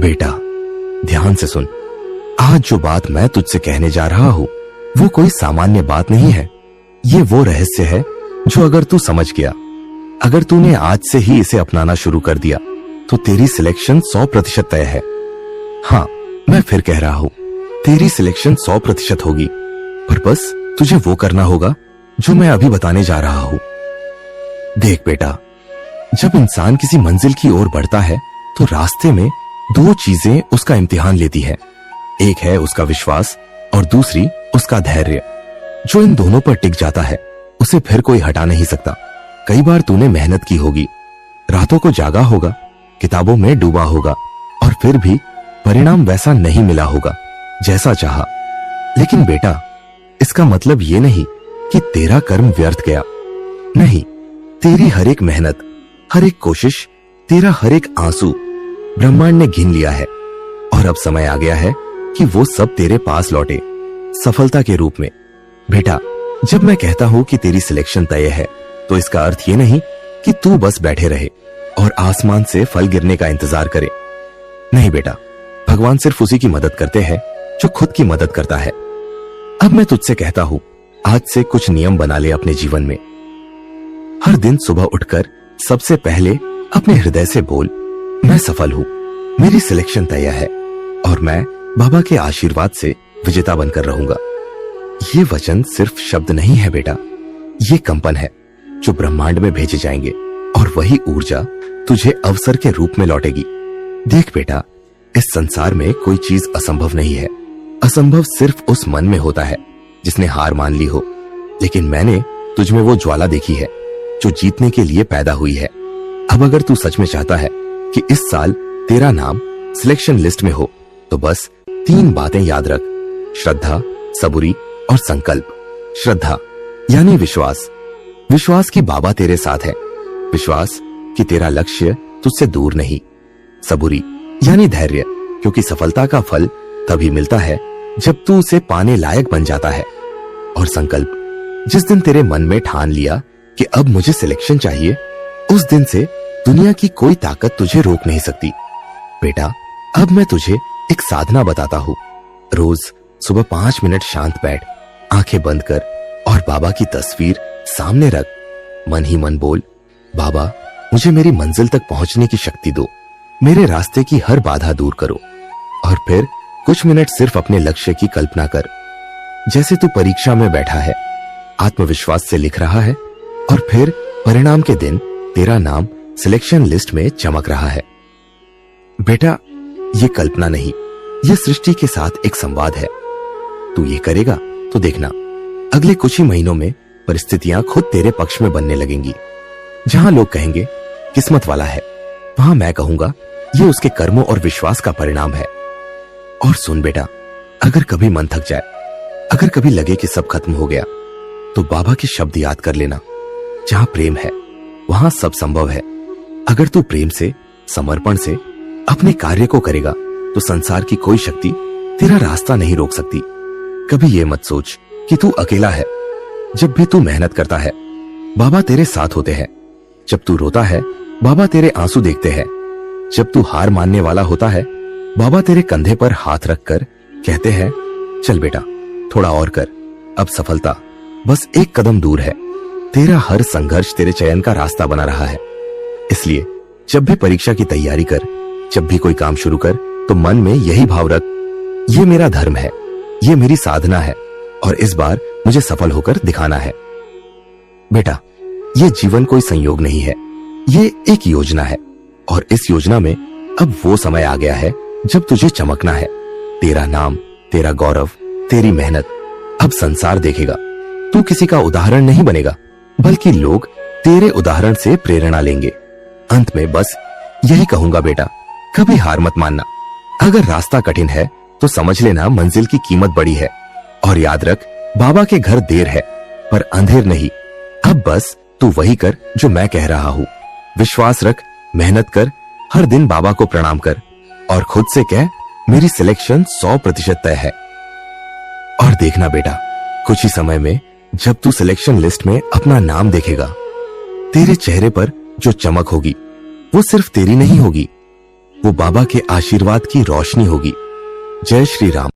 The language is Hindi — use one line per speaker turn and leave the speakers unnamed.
बेटा, ध्यान से सुन। आज जो बात मैं तुझसे कहने जा रहा हूं वो कोई सामान्य बात नहीं है। ये वो रहस्य है जो अगर तू समझ गया, अगर तूने आज से ही इसे अपनाना शुरू कर दिया तो तेरी सिलेक्शन 100% तय है। हाँ, मैं फिर कह रहा हूं, तेरी सिलेक्शन 100% होगी, पर बस तुझे वो करना होगा जो मैं अभी बताने जा रहा हूं। देख बेटा, जब इंसान किसी मंजिल की ओर बढ़ता है तो रास्ते में दो चीजें उसका इम्तिहान लेती है। एक है उसका विश्वास और दूसरी उसका धैर्य। जो इन दोनों पर टिक जाता है उसे फिर कोई हटा नहीं सकता। कई बार तूने मेहनत की होगी, रातों को जागा होगा, किताबों में डूबा होगा और फिर भी परिणाम वैसा नहीं मिला होगा जैसा चाहा। लेकिन बेटा, इसका मतलब ये नहीं कि तेरा कर्म व्यर्थ गया। नहीं, तेरी हर एक मेहनत, हर एक कोशिश, तेरा हर एक आंसू ब्रह्मांड ने गिन लिया है और अब समय आ गया है कि वो सब तेरे पास लौटे, सफलता के रूप में। बेटा, जब मैं कहता हूं कि तेरी सिलेक्शन तय है तो इसका अर्थ ये नहीं कि तू बस बैठे रहे और आसमान से फल गिरने का इंतजार करे। नहीं बेटा, भगवान सिर्फ उसी की मदद करते हैं जो खुद की मदद करता है। अब मैं तुझसे कहता हूं, आज से कुछ नियम बना ले अपने जीवन में। हर दिन सुबह उठकर सबसे पहले अपने हृदय से बोल, मैं सफल हूं, मेरी सिलेक्शन तय है और मैं बाबा के आशीर्वाद से विजेता बनकर रहूंगा। ये वचन सिर्फ शब्द नहीं है बेटा, ये कंपन है जो ब्रह्मांड में भेजे जाएंगे और वही ऊर्जा तुझे अवसर के रूप में लौटेगी। देख बेटा, इस संसार में कोई चीज असंभव नहीं है। असंभव सिर्फ उस मन में होता है जिसने हार मान ली हो। लेकिन मैंने तुझ में वो ज्वाला देखी है जो जीतने के लिए पैदा हुई है। अब अगर तू सच में चाहता है कि इस साल तेरा नाम सिलेक्शन लिस्ट में हो तो बस 3 बातें याद रख: श्रद्धा, सबूरी और संकल्प। श्रद्धा यानी विश्वास, विश्वास कि बाबा तेरे साथ है, विश्वास कि तेरा लक्ष्य तुझसे दूर नहीं। सबूरी यानी धैर्य, क्योंकि सफलता का फल तभी मिलता है जब तू उसे पाने लायक बन जाता है। और संकल्प, जिस दिन तेरे मन में ठान लिया कि अब मुझे सिलेक्शन चाहिए, उस दिन से दुनिया की कोई ताकत तुझे रोक नहीं सकती। बेटा, अब मैं तुझे एक साधना बताता हूँ। रोज सुबह 5 मिनट शांत बैठ, आंखें बंद कर और बाबा की तस्वीर सामने रख। मन ही मन बोल, बाबा मुझे मेरी मंजिल तक पहुंचने की शक्ति दो, मेरे रास्ते की हर बाधा दूर करो। और फिर कुछ मिनट सिर्फ अपने लक्ष्य की कल्पना कर, जैसे तू परीक्षा में बैठा है, आत्मविश्वास से लिख रहा है और फिर परिणाम के दिन तेरा नाम सिलेक्शन लिस्ट में चमक रहा है। बेटा, ये कल्पना नहीं, ये सृष्टि के साथ एक संवाद है। तू ये करेगा तो देखना, अगले कुछ ही महीनों में परिस्थितियां खुद तेरे पक्ष में बनने लगेंगी। जहां लोग कहेंगे किस्मत वाला है, वहां मैं कहूंगा ये उसके कर्मों और विश्वास का परिणाम है। और सुन बेटा, अगर कभी मन थक जाए, अगर कभी लगे कि सब खत्म हो गया, तो बाबा के शब्द याद कर लेना, जहां प्रेम है वहां सब संभव है। अगर तू प्रेम से, समर्पण से अपने कार्य को करेगा तो संसार की कोई शक्ति तेरा रास्ता नहीं रोक सकती। कभी ये मत सोच कि तू अकेला है। जब भी तू मेहनत करता है, बाबा तेरे साथ होते हैं। जब तू रोता है, बाबा तेरे आंसू देखते हैं। जब तू हार मानने वाला होता है, बाबा तेरे कंधे पर हाथ रखकर कहते हैं, चल बेटा थोड़ा और कर, अब सफलता बस एक कदम दूर है। तेरा हर संघर्ष तेरे चयन का रास्ता बना रहा है। इसलिए जब भी परीक्षा की तैयारी कर, जब भी कोई काम शुरू कर, तो मन में यही भाव रख, ये मेरा धर्म है, ये मेरी साधना है और इस बार मुझे सफल होकर दिखाना है। बेटा, ये जीवन कोई संयोग नहीं है, ये एक योजना है और इस योजना में अब वो समय आ गया है जब तुझे चमकना है। तेरा नाम, तेरा गौरव, तेरी मेहनत अब संसार देखेगा। तू किसी का उदाहरण नहीं बनेगा, बल्कि लोग तेरे उदाहरण से प्रेरणा लेंगे। अंत में बस यही कहूंगा बेटा, कभी हार मत मानना। अगर रास्ता कठिन है तो समझ लेना मंजिल की कीमत बड़ी है। और याद रख, बाबा के घर देर है पर अंधेर नहीं। अब बस तू वही कर जो मैं कह रहा हूँ। विश्वास रख, मेहनत कर, हर दिन बाबा को प्रणाम कर और खुद से कह, मेरी सिलेक्शन 100% तय है। और देखना बेटा, कुछ ही समय में जब तू सिलेक्शन लिस्ट में अपना नाम देखेगा, तेरे चेहरे पर जो चमक होगी वो सिर्फ तेरी नहीं होगी, वो बाबा के आशीर्वाद की रोशनी होगी। जय श्री राम।